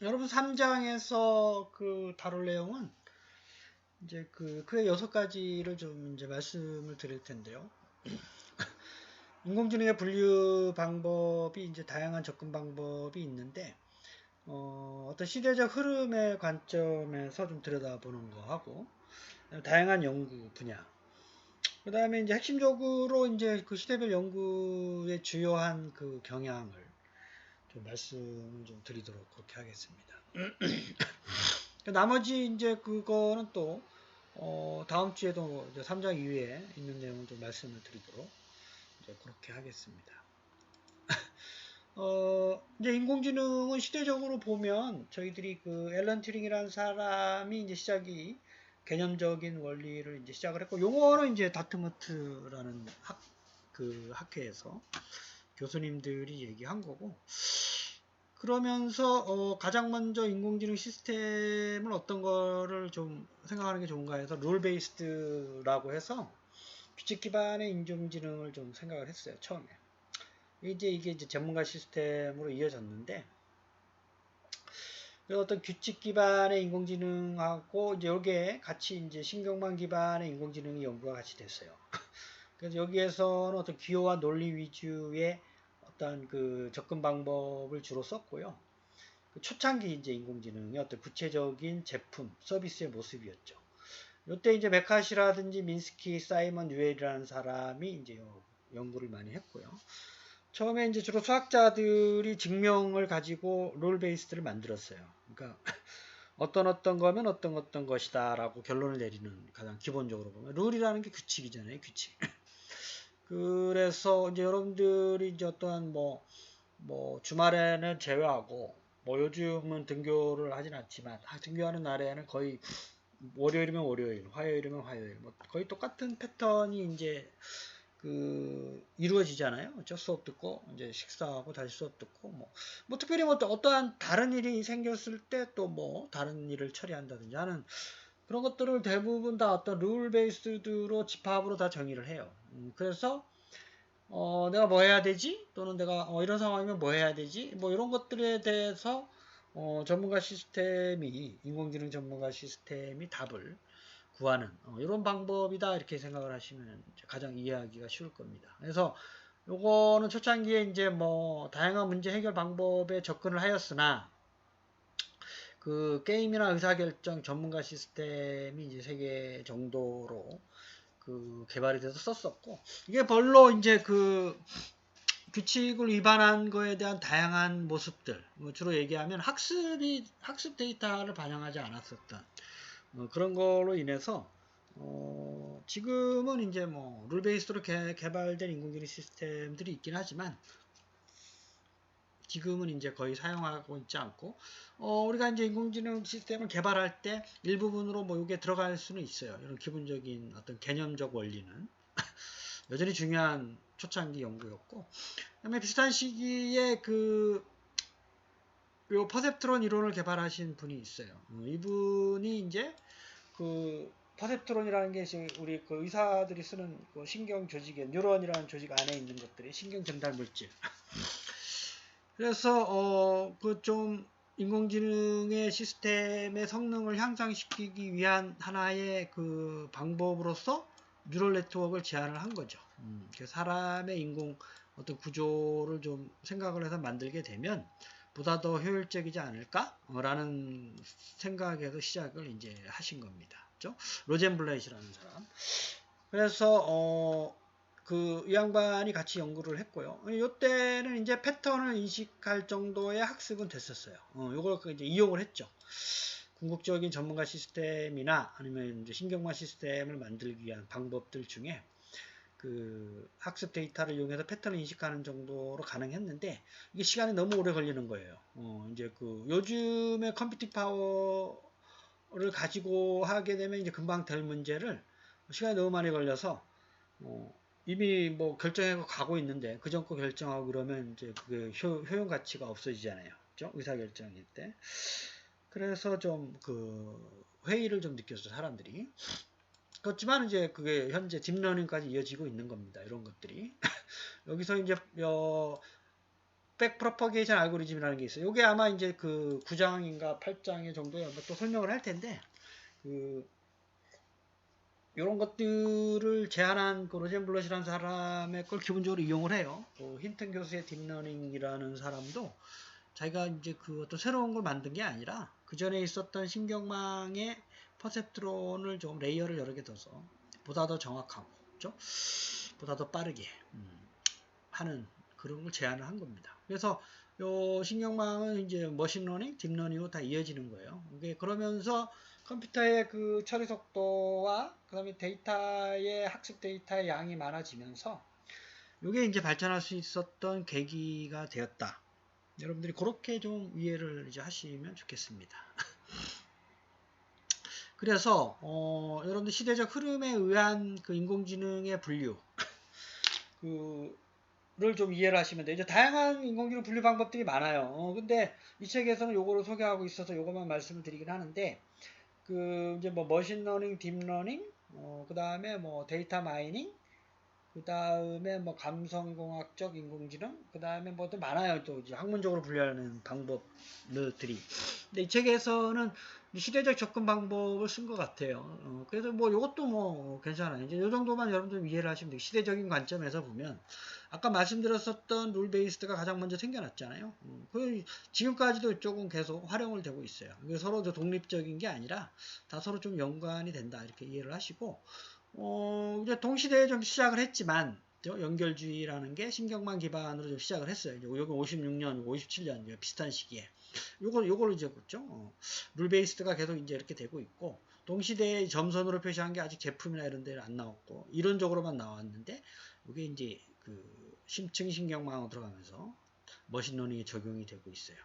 여러분 3장에서 그 다룰 내용은 이제 그의 6가지를 좀 이제 말씀을 드릴 텐데요. 인공지능의 분류 방법이 이제 다양한 접근 방법이 있는데, 어떤 시대적 흐름의 관점에서 좀 들여다보는 거하고, 다양한 연구 분야. 그 다음에 이제 핵심적으로 이제 그 시대별 연구의 주요한 그 경향을 좀 말씀을 좀 드리도록 그렇게 하겠습니다. 나머지 이제 그거는 또 다음 주에도 이제 3장 이후에 있는 내용을 좀 말씀을 드리도록 이제 그렇게 하겠습니다. 이제 인공지능은 시대적으로 보면 저희들이 그 앨런 튜링이라는 사람이 이제 시작이 개념적인 원리를 이제 시작을 했고, 용어는 이제 다트무트라는 학회에서 교수님들이 얘기한 거고, 그러면서 가장 먼저 인공지능 시스템을 어떤 거를 좀 생각하는 게 좋은가 해서 룰 베이스드라고 해서 규칙 기반의 인공지능을 좀 생각을 했어요, 처음에. 이게 이제 전문가 시스템으로 이어졌는데, 어떤 규칙 기반의 인공지능하고 이제 여기에 같이 이제 신경망 기반의 인공지능이 연구가 같이 됐어요. 그래서 여기에서는 어떤 기호와 논리 위주의 어떤 그 접근 방법을 주로 썼고요. 그 초창기 이제 인공지능의 어떤 구체적인 제품, 서비스의 모습이었죠. 이때 이제 메카시라든지 민스키, 사이먼 뉴엘이라는 사람이 이제 연구를 많이 했고요. 처음에 이제 주로 수학자들이 증명을 가지고 룰 베이스를 만들었어요. 그러니까 어떤 거면 어떤 것이다라고 결론을 내리는 가장 기본적으로 보면 룰이라는 게 규칙이잖아요, 규칙. 그래서 이제 여러분들이 이제 어떠한 뭐 주말에는 제외하고 뭐 요즘은 등교를 하진 않지만 등교하는 날에는 거의 월요일이면 월요일, 화요일이면 화요일, 뭐 거의 똑같은 패턴이 이제 이루어지잖아요. 수업 듣고 이제 식사하고 다시 수업 듣고 뭐 특별히 뭐 어떠한 다른 일이 생겼을 때 또 뭐 다른 일을 처리한다든지 하는 그런 것들을 대부분 다 어떤 룰 베이스드로 집합으로 다 정의를 해요. 그래서 내가 뭐 해야 되지? 또는 내가 이런 상황이면 뭐 해야 되지? 뭐 이런 것들에 대해서 전문가 시스템이 인공지능 전문가 시스템이 답을 구하는 이런 방법이다 이렇게 생각을 하시면 가장 이해하기가 쉬울 겁니다. 그래서 요거는 초창기에 이제 뭐 다양한 문제 해결 방법에 접근을 하였으나 그 게임이나 의사결정 전문가 시스템이 이제 3개 정도로 그 개발이 돼서 썼었고, 이게 별로 이제 그 규칙을 위반한 거에 대한 다양한 모습들, 주로 얘기하면 학습 데이터를 반영하지 않았었던 그런 걸로 인해서 지금은 이제 뭐 룰 베이스로 개발된 인공지능 시스템들이 있긴 하지만 지금은 이제 거의 사용하고 있지 않고, 우리가 이제 인공지능 시스템을 개발할 때 일부분으로 뭐 이게 들어갈 수는 있어요. 이런 기본적인 어떤 개념적 원리는 여전히 중요한 초창기 연구였고, 그다음에 비슷한 시기에 요 퍼셉트론 이론을 개발하신 분이 있어요. 이분이 이제 퍼셉트론이라는 게 우리 의사들이 쓰는 신경 조직의 뉴런이라는 조직 안에 있는 것들이 신경 전달 물질. 그래서 좀 인공지능의 시스템의 성능을 향상시키기 위한 하나의 그 방법으로서 뉴럴 네트워크를 제안을 한 거죠. 사람의 인공 어떤 구조를 좀 생각을 해서 만들게 되면 보다 더 효율적이지 않을까라는 생각에서 시작을 이제 하신 겁니다. 그렇죠? 로젠블렛이라는 사람. 그래서 이 양반이 같이 연구를 했고요. 이때는 이제 패턴을 인식할 정도의 학습은 됐었어요. 요걸 이제 이용을 했죠. 궁극적인 전문가 시스템이나 아니면 이제 신경망 시스템을 만들기 위한 방법들 중에 그 학습 데이터를 이용해서 패턴을 인식하는 정도로 가능했는데 이게 시간이 너무 오래 걸리는 거예요. 이제 요즘의 컴퓨팅 파워를 가지고 하게 되면 이제 금방 될 문제를 시간이 너무 많이 걸려서 이미 뭐 결정하고 가고 있는데 그 전 거 결정하고 그러면 이제 그게 효용 가치가 없어지잖아요. 그죠? 의사 결정일 때. 그래서 좀 회의를 좀 느꼈어 사람들이. 그렇지만 이제 그게 현재 딥러닝까지 이어지고 있는 겁니다. 이런 것들이. 여기서 이제 프로퍼게이션 알고리즘이라는 게 있어요. 이게 아마 이제 그 9장인가 8장의 정도에 또 설명을 할 텐데, 그 이런 것들을 제안한 그 로젠 블럿이라는 사람의 걸 기본적으로 이용을 해요. 힌튼 교수의 딥러닝이라는 사람도 자기가 이제 그 어떤 새로운 걸 만든 게 아니라 그 전에 있었던 신경망의 퍼셉트론을 좀 레이어를 여러 개 둬서 보다 더 정확하고, 그렇죠? 보다 더 빠르게 하는 그런 걸 제안을 한 겁니다. 그래서 요 신경망은 이제 머신러닝, 딥러닝으로 다 이어지는 거예요. 이게 그러면서 컴퓨터의 그 처리 속도와 그다음에 데이터의 학습 데이터의 양이 많아지면서 이게 이제 발전할 수 있었던 계기가 되었다. 여러분들이 그렇게 좀 이해를 이제 하시면 좋겠습니다. 그래서 여러분들 시대적 흐름에 의한 그 인공지능의 분류 그를 좀 이해를 하시면 돼요. 이제 다양한 인공지능 분류 방법들이 많아요. 근데 이 책에서는 요거를 소개하고 있어서 요것만 말씀을 드리긴 하는데 그 이제 뭐 머신러닝, 딥러닝, 그 다음에 뭐 데이터 마이닝, 그 다음에 뭐 감성공학적 인공지능, 그 다음에 뭐 또 많아요. 또 이제 학문적으로 분류하는 방법들이. 근데 이 책에서는 시대적 접근 방법을 쓴 것 같아요. 그래서 뭐 이것도 뭐 괜찮아요. 이제 이 정도만 여러분들 이해를 하시면 돼요. 시대적인 관점에서 보면 아까 말씀드렸었던 룰 베이스드가 가장 먼저 생겨났잖아요. 그 지금까지도 이쪽은 계속 활용을 되고 있어요. 서로 독립적인 게 아니라 다 서로 좀 연관이 된다 이렇게 이해를 하시고 이제 동시대에 좀 시작을 했지만 연결주의라는 게 신경망 기반으로 좀 시작을 했어요. 여기 56년, 57년 비슷한 시기에 요걸 이제 그렇죠. 룰 베이스드가 계속 이제 이렇게 되고 있고 동시대에 점선으로 표시한 게 아직 제품이나 이런 데는 안 나왔고 이론적으로만 나왔는데 이게 이제 그 심층 신경망으로 들어가면서 머신러닝에 적용이 되고 있어요.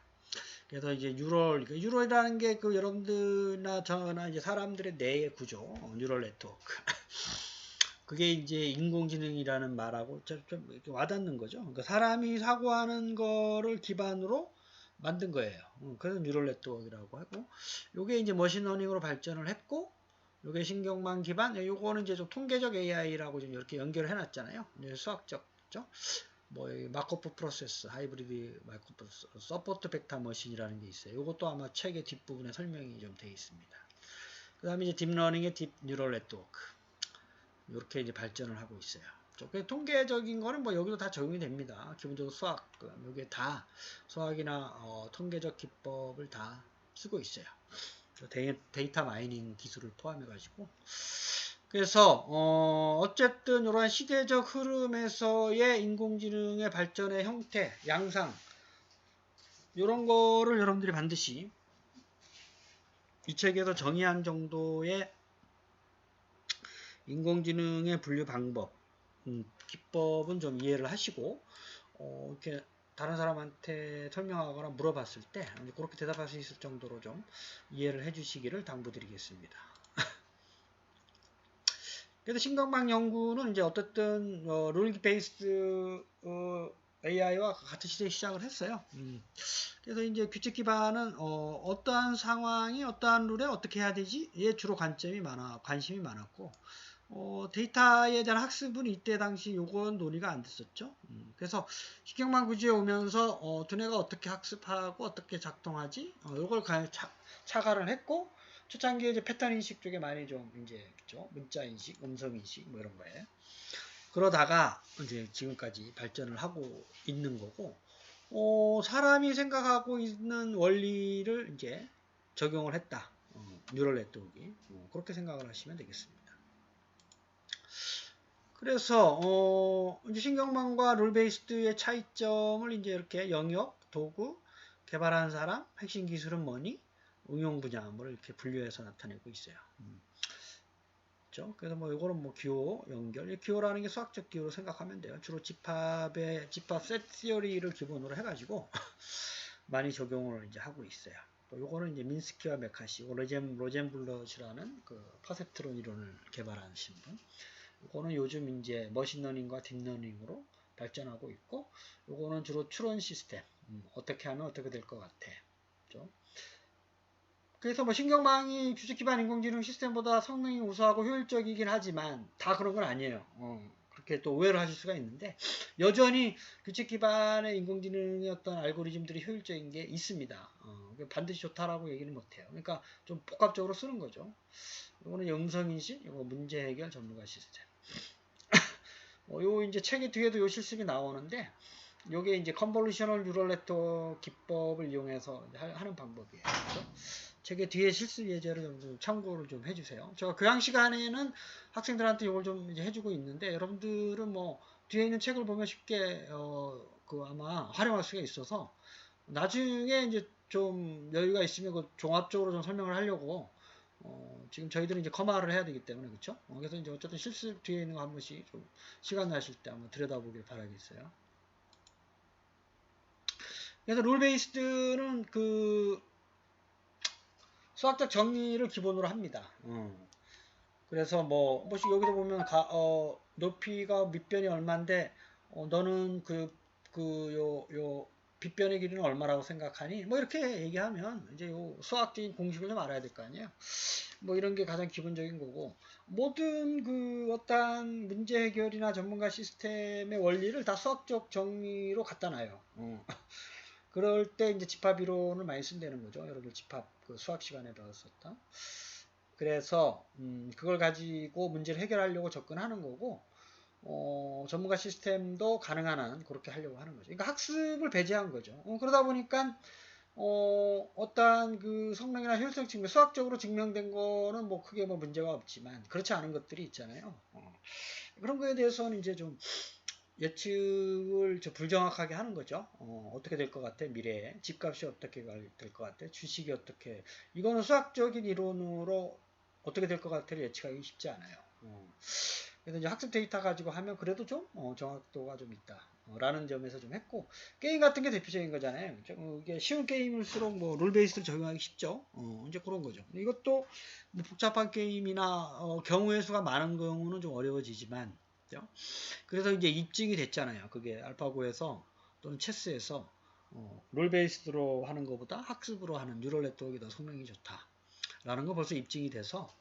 그래서 이제 뉴럴이라는 게 그 여러분들나 저나 이제 사람들의 뇌의 구조, 뉴럴 네트워크. 그게 이제 인공지능이라는 말하고 좀 이렇게 와닿는 거죠. 그러니까 사람이 사고하는 거를 기반으로 만든 거예요. 그래서 뉴럴 네트워크라고 하고, 요게 이제 머신러닝으로 발전을 했고, 요게 신경망 기반, 요거는 이제 좀 통계적 AI라고 좀 이렇게 연결을 해놨잖아요. 수학적, 그죠? 뭐 마코프 프로세스, 하이브리드 마코프 프로세스, 서포트 벡터 머신이라는 게 있어요. 요것도 아마 책의 뒷부분에 설명이 좀 되어 있습니다. 그 다음에 이제 딥러닝의 딥 뉴럴 네트워크. 이렇게 이제 발전을 하고 있어요. 통계적인 거는 뭐 여기도 다 적용이 됩니다. 기본적으로 수학, 이게 다 수학이나 통계적 기법을 다 쓰고 있어요. 데이터 마이닝 기술을 포함해 가지고. 그래서 어쨌든 이러한 시대적 흐름에서의 인공지능의 발전의 형태, 양상 이런 거를 여러분들이 반드시 이 책에서 정의한 정도의 인공지능의 분류 방법, 기법은 좀 이해를 하시고 이렇게 다른 사람한테 설명하거나 물어봤을 때 그렇게 대답할 수 있을 정도로 좀 이해를 해주시기를 당부드리겠습니다. 그래서 신경망 연구는 이제 어쨌든 룰 베이스드 AI와 같은 시대에 시작을 했어요. 그래서 이제 규칙 기반은 어떠한 상황이 어떠한 룰에 어떻게 해야 되지에 주로 관심이 많았고 데이터에 대한 학습은 이때 당시 요건 논의가 안 됐었죠. 그래서 신경망 구조에 오면서 두뇌가 어떻게 학습하고 어떻게 작동하지 요걸 차가를 했고 초창기에 이제 패턴 인식 쪽에 많이 좀 이제 그렇죠? 문자 인식, 음성 인식 뭐 이런 거에 그러다가 이제 지금까지 발전을 하고 있는 거고 사람이 생각하고 있는 원리를 이제 적용을 했다. 뉴럴 네트워크가 그렇게 생각을 하시면 되겠습니다. 그래서 이제 신경망과 룰 베이스드의 차이점을 이제 이렇게 영역, 도구, 개발하는 사람, 핵심 기술은 뭐니, 응용 분야 뭐 이렇게 분류해서 나타내고 있어요. 그렇죠? 그래서 뭐 이거는 뭐 기호 연결, 기호라는 게 수학적 기호로 생각하면 돼요. 주로 집합 셋 시어리를 기본으로 해가지고 많이 적용을 이제 하고 있어요. 또 요거는 이제 민스키와 메카시, 로젠 블럿이라는 그 퍼셉트론 이론을 개발하신 분. 이거는 요즘 이제 머신러닝과 딥러닝으로 발전하고 있고, 요거는 주로 추론 시스템, 어떻게 하면 어떻게 될 것 같아. 그렇죠? 그래서 뭐 신경망이 규칙 기반 인공지능 시스템보다 성능이 우수하고 효율적이긴 하지만 다 그런 건 아니에요. 그렇게 또 오해를 하실 수가 있는데 여전히 규칙 기반의 인공지능의 어떤 알고리즘들이 효율적인 게 있습니다. 반드시 좋다라고 얘기는 못해요. 그러니까 좀 복합적으로 쓰는 거죠. 이거는 음성인식, 이거 문제 해결 전문가 시스템. 요 이제 책의 뒤에도 요 실습이 나오는데 요게 이제 컨볼루셔널 뉴럴 네트워크 기법을 이용해서 하는 방법이에요. 그렇죠? 책의 뒤에 실습 예제를 좀 참고를 좀 해주세요. 제가 교양 시간에는 학생들한테 이걸 좀 이제 해주고 있는데 여러분들은 뭐 뒤에 있는 책을 보면 쉽게 그 아마 활용할 수가 있어서 나중에 이제 좀 여유가 있으면 그 종합적으로 좀 설명을 하려고 지금 저희들은 이제 커마를 해야 되기 때문에 그렇죠? 그래서 이제 어쨌든 실습 뒤에 있는 거 한 번씩 좀 시간 나실 때 한번 들여다보길 바라겠어요. 그래서 룰 베이스드는 그 수학적 정리를 기본으로 합니다. 그래서 뭐 여기서 보면 높이가 밑변이 얼마인데 너는 요 빗변의 길이는 얼마라고 생각하니? 뭐 이렇게 얘기하면 이제 요 수학적인 공식을 좀 알아야 될 거 아니에요. 뭐 이런 게 가장 기본적인 거고 모든 그 어떠한 문제 해결이나 전문가 시스템의 원리를 다 수학적 정리로 갖다 놔요. 그럴 때 이제 집합 이론을 많이 쓴다는 거죠. 여러분 집합 그 수학 시간에 배웠었다. 그래서 그걸 가지고 문제를 해결하려고 접근하는 거고 전문가 시스템도 가능한 한 그렇게 하려고 하는 거죠. 그러니까 학습을 배제한 거죠. 그러다 보니까 어떠한 그 성능이나 효율성 측면, 수학적으로 증명된 거는 뭐 크게 뭐 문제가 없지만 그렇지 않은 것들이 있잖아요. 그런 거에 대해서는 이제 좀 예측을 불정확하게 하는 거죠. 어떻게 될 것 같아? 미래에 집값이 어떻게 될 것 같아? 주식이 어떻게? 이거는 수학적인 이론으로 어떻게 될 것 같아를 예측하기 쉽지 않아요. 그래서 이제 학습 데이터 가지고 하면 그래도 좀 정확도가 좀 있다. 라는 점에서 좀 했고 게임 같은 게 대표적인 거잖아요. 이게 쉬운 게임일수록 뭐 룰 베이스를 적용하기 쉽죠. 이제 그런 거죠. 이것도 뭐 복잡한 게임이나 경우의 수가 많은 경우는 좀 어려워지지만 그죠? 그래서 이제 입증이 됐잖아요. 그게 알파고에서 또는 체스에서 롤 베이스로 하는 것보다 학습으로 하는 뉴럴 네트워크가 더 성능이 좋다라는 거 벌써 입증이 돼서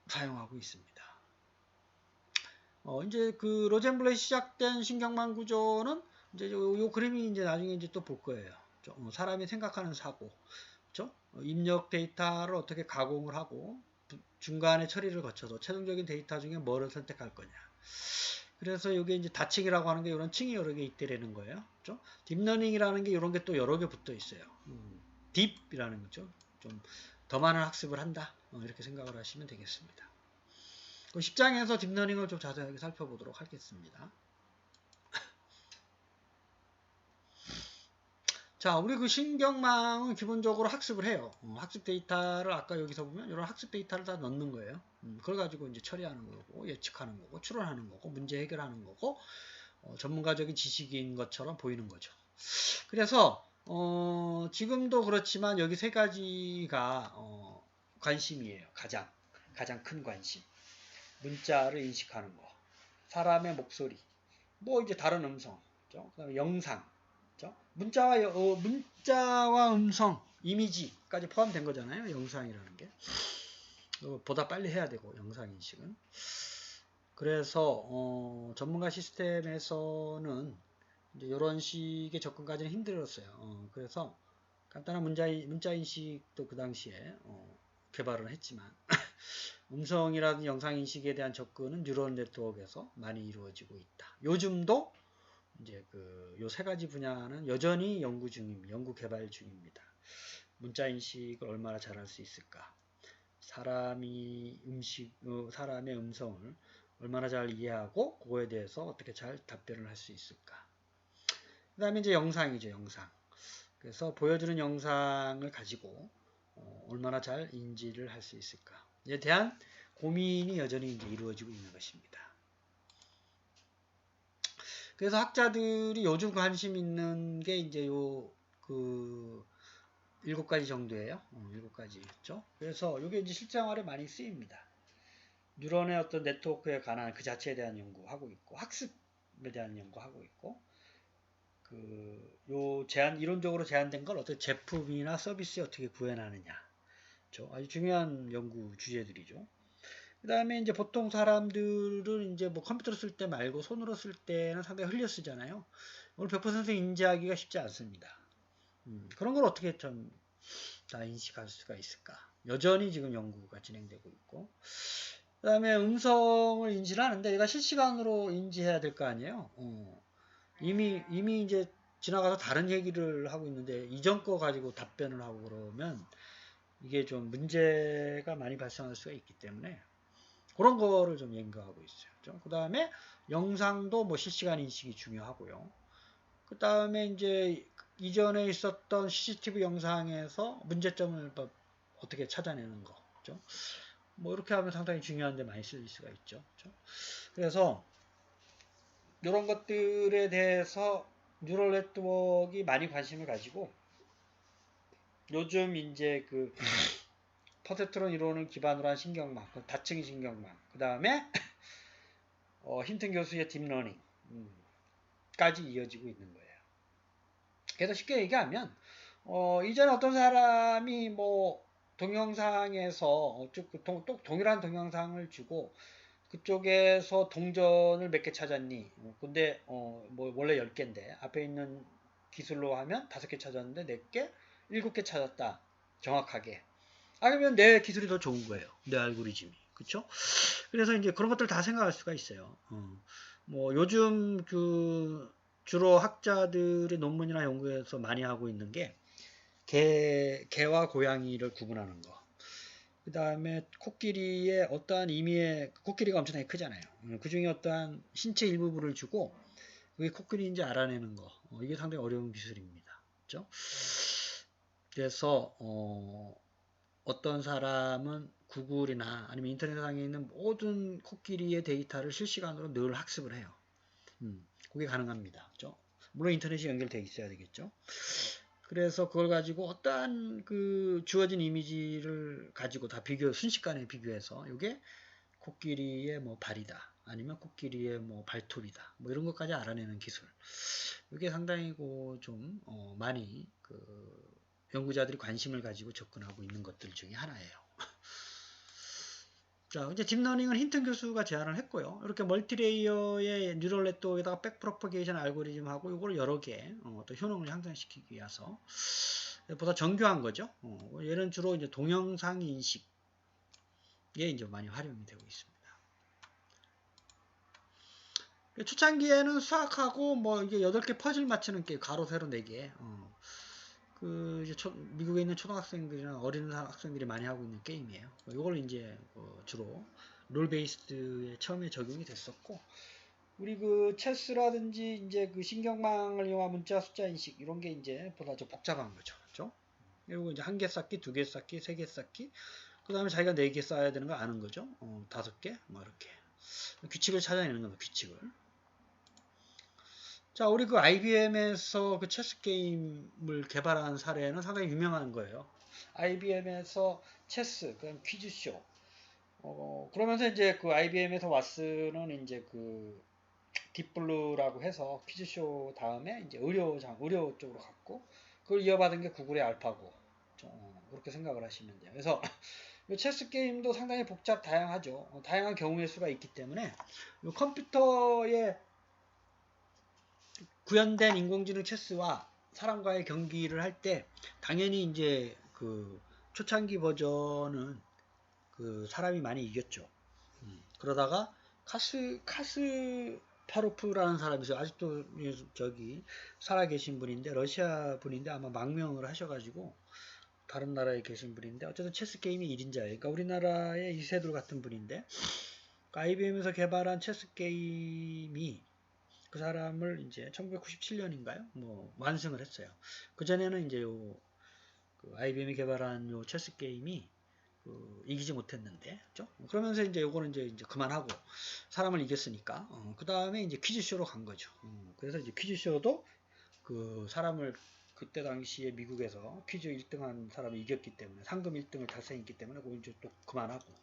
사용하고 있습니다. 이제 그 로젠블렛 시작된 신경망 구조는 이제 요 그림이 이제 나중에 이제 또 볼 거예요. 사람이 생각하는 사고, 그렇죠? 입력 데이터를 어떻게 가공을 하고 중간에 처리를 거쳐서 최종적인 데이터 중에 뭐를 선택할 거냐. 그래서 이게 이제 다층이라고 하는 게 이런 층이 여러 개 있대라는 거예요. 그렇죠? 딥러닝이라는 게 이런 게 또 여러 개 붙어 있어요. 딥이라는 거죠. 좀 더 많은 학습을 한다. 이렇게 생각을 하시면 되겠습니다. 그 10장에서 딥러닝을 좀 자세하게 살펴보도록 하겠습니다. 자, 우리 그 신경망은 기본적으로 학습을 해요. 학습 데이터를 아까 여기서 보면 이런 학습 데이터를 다 넣는 거예요. 그걸 가지고 이제 처리하는 거고, 예측하는 거고, 추론하는 거고, 문제 해결하는 거고, 전문가적인 지식인 것처럼 보이는 거죠. 그래서 지금도 그렇지만 여기 세 가지가 관심이에요. 가장 큰 관심. 문자를 인식하는 거, 사람의 목소리, 뭐 이제 다른 음성, 그다음에 영상, 문자와 음성, 이미지까지 포함된 거잖아요. 영상이라는 게 보다 빨리 해야 되고 영상 인식은. 그래서 전문가 시스템에서는 이제 이런 식의 접근까지는 힘들었어요. 그래서 간단한 문자 인식도 그 당시에 개발을 했지만 음성이라든지 영상 인식에 대한 접근은 뉴럴 네트워크에서 많이 이루어지고 있다. 요즘도 이제 요 세 가지 분야는 여전히 연구 개발 중입니다. 문자 인식을 얼마나 잘할 수 있을까? 사람의 음성을 얼마나 잘 이해하고 그거에 대해서 어떻게 잘 답변을 할 수 있을까? 그 다음에 이제 영상이죠, 영상. 그래서 보여주는 영상을 가지고 얼마나 잘 인지를 할 수 있을까에 대한 고민이 여전히 이제 이루어지고 있는 것입니다. 그래서 학자들이 요즘 관심 있는 게 이제 그 7가지 정도예요. 7가지죠. 그래서 이게 이제 실생활에 많이 쓰입니다. 뉴런의 어떤 네트워크에 관한 그 자체에 대한 연구하고 있고, 학습에 대한 연구하고 있고, 이론적으로 제한된 걸 어떻게 제품이나 서비스에 어떻게 구현하느냐. 아주 중요한 연구 주제들이죠. 그 다음에 이제 보통 사람들은 이제 뭐 컴퓨터로 쓸 때 말고 손으로 쓸 때는 상당히 흘려 쓰잖아요. 오늘 100% 인지하기가 쉽지 않습니다. 그런 걸 어떻게 좀 다 인식할 수가 있을까? 여전히 지금 연구가 진행되고 있고. 그 다음에 음성을 인지를 하는데 얘가 실시간으로 인지해야 될 거 아니에요. 이미 이제 지나가서 다른 얘기를 하고 있는데 이전 거 가지고 답변을 하고 그러면 이게 좀 문제가 많이 발생할 수가 있기 때문에 그런 거를 좀 연구하고 있어요. 그 다음에 영상도 뭐 실시간 인식이 중요하고요. 그 다음에 이제 이전에 있었던 CCTV 영상에서 문제점을 어떻게 찾아내는 거. 그렇죠? 뭐 이렇게 하면 상당히 중요한데 많이 쓸 수가 있죠. 그렇죠? 그래서 이런 것들에 대해서 뉴럴 네트워크가 많이 관심을 가지고 요즘 이제 그 퍼세트론 이론을 기반으로 한 신경망, 다층 신경망, 그 다음에 힌튼 교수의 딥러닝 까지 이어지고 있는 거예요. 그래서 쉽게 얘기하면 이전에 어떤 사람이 뭐 동영상에서 동일한 동영상을 주고 그쪽에서 동전을 몇 개 찾았니? 근데 뭐 원래 10개인데 앞에 있는 기술로 하면 5개 찾았는데 4개, 7개 찾았다. 정확하게. 그러면 내 기술이 더 좋은 거예요. 내 알고리즘이. 그쵸? 그래서 이제 그런 것들 다 생각할 수가 있어요. 뭐 요즘 그 주로 학자들의 논문이나 연구에서 많이 하고 있는 게 개와 고양이를 구분하는 거. 그 다음에 코끼리의 어떠한 의미의 코끼리가 엄청나게 크잖아요. 그 중에 어떠한 신체 일부분을 주고 그게 코끼리인지 알아내는 거. 이게 상당히 어려운 기술입니다. 그렇죠? 그래서 어떤 사람은 구글이나 아니면 인터넷상에 있는 모든 코끼리의 데이터를 실시간으로 늘 학습을 해요. 그게 가능합니다. 그렇죠? 물론 인터넷이 연결되어 있어야 되겠죠. 그래서 그걸 가지고 어떠한 그 주어진 이미지를 가지고 다 순식간에 비교해서 이게 코끼리의 뭐 발이다. 아니면 코끼리의 뭐 발톱이다. 뭐 이런 것까지 알아내는 기술. 이게 상당히 좀 많이 그 연구자들이 관심을 가지고 접근하고 있는 것들 중에 하나예요. 자, 이제 딥러닝은 힌튼 교수가 제안을 했고요. 이렇게 멀티레이어의 뉴럴 네트워크에다가 백프로퍼게이션 알고리즘하고 이걸 여러 개 또 효능을 향상시키기 위해서 보다 정교한 거죠. 얘는 주로 이제 동영상 인식에 이제 많이 활용이 되고 있습니다. 초창기에는 수학하고 뭐 이게 8개 퍼즐 맞추는 게 가로 세로 4개. 그 이제 미국에 있는 초등학생들이나 어린 학생들이 많이 하고 있는 게임이에요. 이걸 이제 주로 롤 베이스드에 처음에 적용이 됐었고, 우리 그 체스라든지 이제 그 신경망을 이용한 문자 숫자 인식 이런 게 이제 보다 좀 복잡한 거죠. 그렇죠? 그리고 이제 1개 쌓기, 2개 쌓기, 3개 쌓기, 그 다음에 자기가 4개 쌓아야 되는 거 아는 거죠. 5개, 뭐 이렇게 규칙을 찾아내는 겁니다. 규칙을. 자, 우리 그 IBM에서 그 체스 게임을 개발한 사례는 상당히 유명한 거예요. IBM에서 체스, 그다음 퀴즈쇼. 그러면서 이제 그 IBM에서 왓슨은 이제 그 딥블루라고 해서 퀴즈쇼 다음에 이제 의료 쪽으로 갔고, 그걸 이어받은 게 구글의 알파고. 그렇게 생각을 하시면 돼요. 그래서 이 체스 게임도 상당히 다양하죠. 다양한 경우의 수가 있기 때문에 컴퓨터에 구현된 인공지능 체스와 사람과의 경기를 할 때 당연히 이제 그 초창기 버전은 그 사람이 많이 이겼죠. 그러다가 카스파로프라는 사람이 있어요. 아직도 저기 살아계신 분인데 러시아 분인데 아마 망명을 하셔가지고 다른 나라에 계신 분인데 어쨌든 체스 게임이 1인자예요. 그러니까 우리나라의 이세돌 같은 분인데 IBM에서 개발한 체스 게임이 그 사람을 이제 1997년인가요? 뭐 완승을 했어요. 그 전에는 이제 그 IBM이 개발한 요 체스 게임이 이기지 못했는데, 그죠? 그러면서 이제 요거는 이제 그만하고 사람을 이겼으니까, 그 다음에 이제 퀴즈쇼로 간 거죠. 그래서 이제 퀴즈쇼도 그 사람을 그때 당시에 미국에서 퀴즈 1등한 사람이 이겼기 때문에 상금 1등을 달성했기 때문에 그거 이제 또 그만하고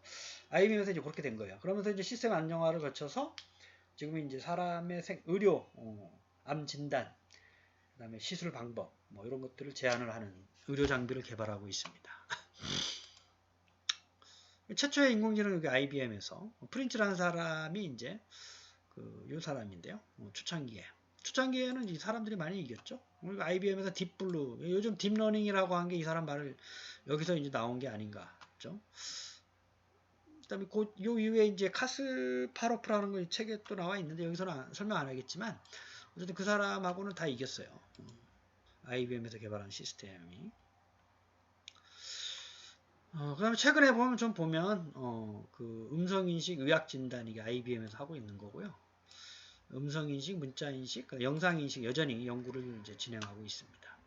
IBM에서 이제 그렇게 된 거예요. 그러면서 이제 시스템 안정화를 거쳐서 지금은 이제 사람의 의료, 암 진단, 그다음에 시술 방법, 뭐 이런 것들을 제한을 하는 의료 장비를 개발하고 있습니다. 최초의 인공지능 여기 IBM에서 프린츠라는 사람이 이제 요 사람인데요. 초창기에는 이 사람들이 많이 이겼죠. IBM에서 딥블루, 요즘 딥러닝이라고 한 게 이 사람 말을 여기서 이제 나온 게 아닌가. 그죠? 그다음에 요 이후에 이제 카스파로프라는 거 책에 또 나와 있는데 여기서는 설명 안 하겠지만 어쨌든 그 사람하고는 다 이겼어요. IBM에서 개발한 시스템이. 그 다음에 최근에 보면 좀 보면 그 음성인식 의학진단 이게 IBM에서 하고 있는 거고요. 음성인식, 문자인식, 영상인식 여전히 연구를 이제 진행하고 있습니다.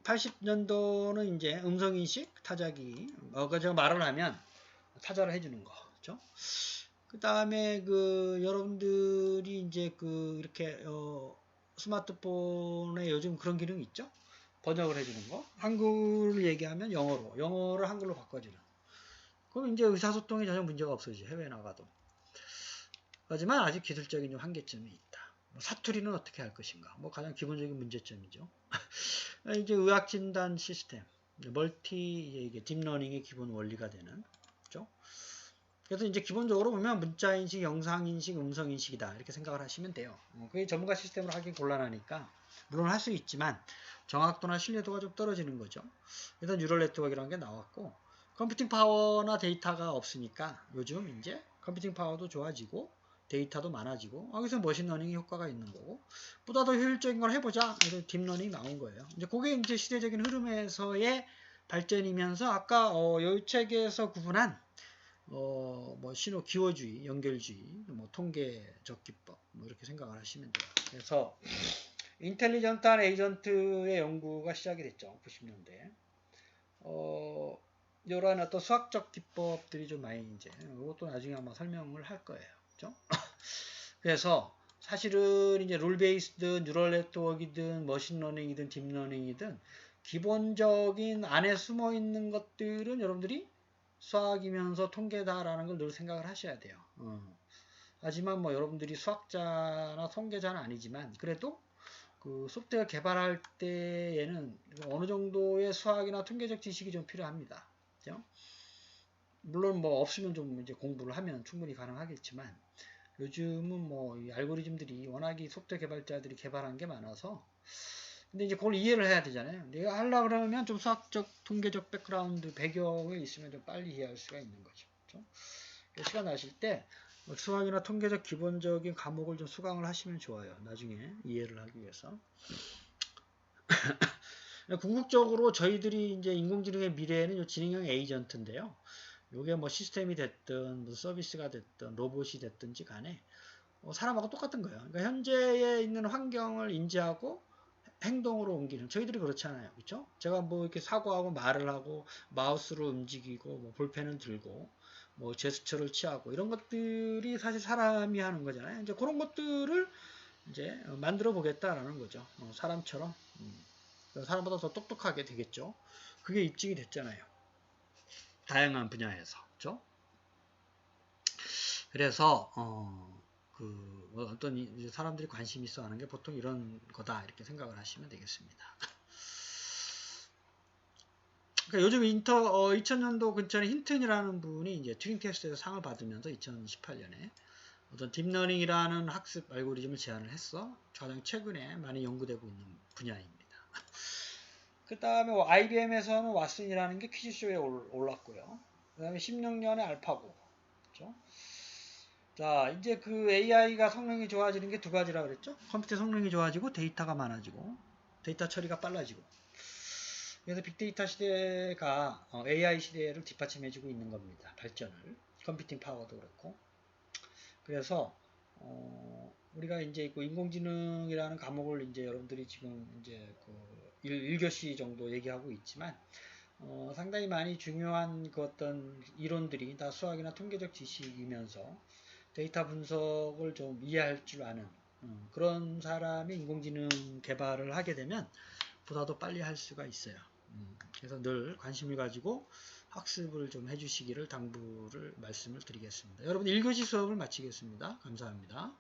80년도는 이제 음성인식 타자기, 제가 말을 하면 타자를 해주는 거, 그렇죠? 그 다음에 여러분들이 이제 이렇게 스마트폰에 요즘 그런 기능 있죠? 번역을 해주는 거. 한글을 얘기하면 영어를 한글로 바꿔주는. 그럼 이제 의사소통에 전혀 문제가 없어지죠. 해외에 나가도. 하지만 아직 기술적인 좀 한계점이 있다. 사투리는 어떻게 할 것인가? 가장 기본적인 문제점이죠. 이제 의학진단 시스템, 이게 딥러닝의 기본 원리가 되는, 그렇죠? 그래서 이제 기본적으로 보면 문자인식, 영상인식, 음성인식이다 이렇게 생각을 하시면 돼요. 그게 전문가 시스템으로 하기 곤란하니까 물론 할 수 있지만 정확도나 신뢰도가 좀 떨어지는 거죠. 그래서 뉴럴 네트워크라는 게 나왔고 컴퓨팅 파워나 데이터가 없으니까 요즘 이제 컴퓨팅 파워도 좋아지고 데이터도 많아지고 여기서 머신러닝이 효과가 있는 거고 보다 더 효율적인 걸 해보자 그래서 딥러닝이 나온 거예요. 이제 그게 이제 시대적인 흐름에서의 발전이면서 아까 이 책에서 구분한 신호 기호주의, 연결주의, 통계적 기법 이렇게 생각을 하시면 돼요. 그래서 인텔리전트한 에이전트의 연구가 시작이 됐죠. 90년대. 이러한 어떤 수학적 기법들이 좀 많이 이제 이것도 나중에 아마 설명을 할 거예요. 그렇죠? 그래서 사실은 이제 룰 베이스든 뉴럴 네트워크이든 머신러닝이든 딥러닝이든 기본적인 안에 숨어 있는 것들은 여러분들이 수학이면서 통계다라는 걸 늘 생각을 하셔야 돼요. 하지만 여러분들이 수학자나 통계자는 아니지만 그래도 소프트웨어 개발할 때에는 어느 정도의 수학이나 통계적 지식이 좀 필요합니다. 그죠? 물론 없으면 좀 이제 공부를 하면 충분히 가능하겠지만 요즘은 이 알고리즘들이 워낙에 소프트웨어 개발자들이 개발한 게 많아서 근데 이제 그걸 이해를 해야 되잖아요. 내가 하려고 그러면 좀 수학적, 통계적 백그라운드, 배경이 있으면 좀 빨리 이해할 수가 있는 거죠. 그렇죠? 시간 나실 때 수학이나 통계적 기본적인 과목을 좀 수강을 하시면 좋아요. 나중에 이해를 하기 위해서. 궁극적으로 저희들이 이제 인공지능의 미래에는 지능형 에이전트인데요. 요게 시스템이 됐든 무슨 서비스가 됐든 로봇이 됐든지 간에 사람하고 똑같은 거예요. 그러니까 현재에 있는 환경을 인지하고 행동으로 옮기는 저희들이 그렇잖아요. 그렇죠? 제가 이렇게 사고하고 말을 하고 마우스로 움직이고 볼펜을 들고 제스처를 취하고 이런 것들이 사실 사람이 하는 거잖아요. 이제 그런 것들을 이제 만들어 보겠다라는 거죠. 사람처럼 사람보다 더 똑똑하게 되겠죠. 그게 입증이 됐잖아요. 다양한 분야에서. 그렇죠? 그래서 어떤 사람들이 관심 있어 하는 게 보통 이런 거다 이렇게 생각을 하시면 되겠습니다. 그러니까 요즘 2000년도 근처에 힌튼이라는 분이 이제 튜링 테스트에서 상을 받으면서 2018년에 어떤 딥러닝이라는 학습 알고리즘을 제안을 했어. 가장 최근에 많이 연구되고 있는 분야입니다. 그 다음에 IBM에서는 왓슨이라는 게 퀴즈쇼에 올랐고요. 그 다음에 16년에 알파고. 그렇죠? 자, 이제 AI가 성능이 좋아지는 게 두 가지라 그랬죠? 컴퓨터 성능이 좋아지고 데이터가 많아지고 데이터 처리가 빨라지고. 그래서 빅데이터 시대가 AI 시대를 뒷받침해주고 있는 겁니다. 발전을. 컴퓨팅 파워도 그렇고. 그래서 우리가 이제 인공지능이라는 과목을 이제 여러분들이 지금 이제 1교시 정도 얘기하고 있지만 상당히 많이 중요한 어떤 이론들이 다 수학이나 통계적 지식이면서 데이터 분석을 좀 이해할 줄 아는 그런 사람이 인공지능 개발을 하게 되면 보다 더 빨리 할 수가 있어요. 그래서 늘 관심을 가지고 학습을 좀 해주시기를 당부를 말씀을 드리겠습니다. 여러분 1교시 수업을 마치겠습니다. 감사합니다.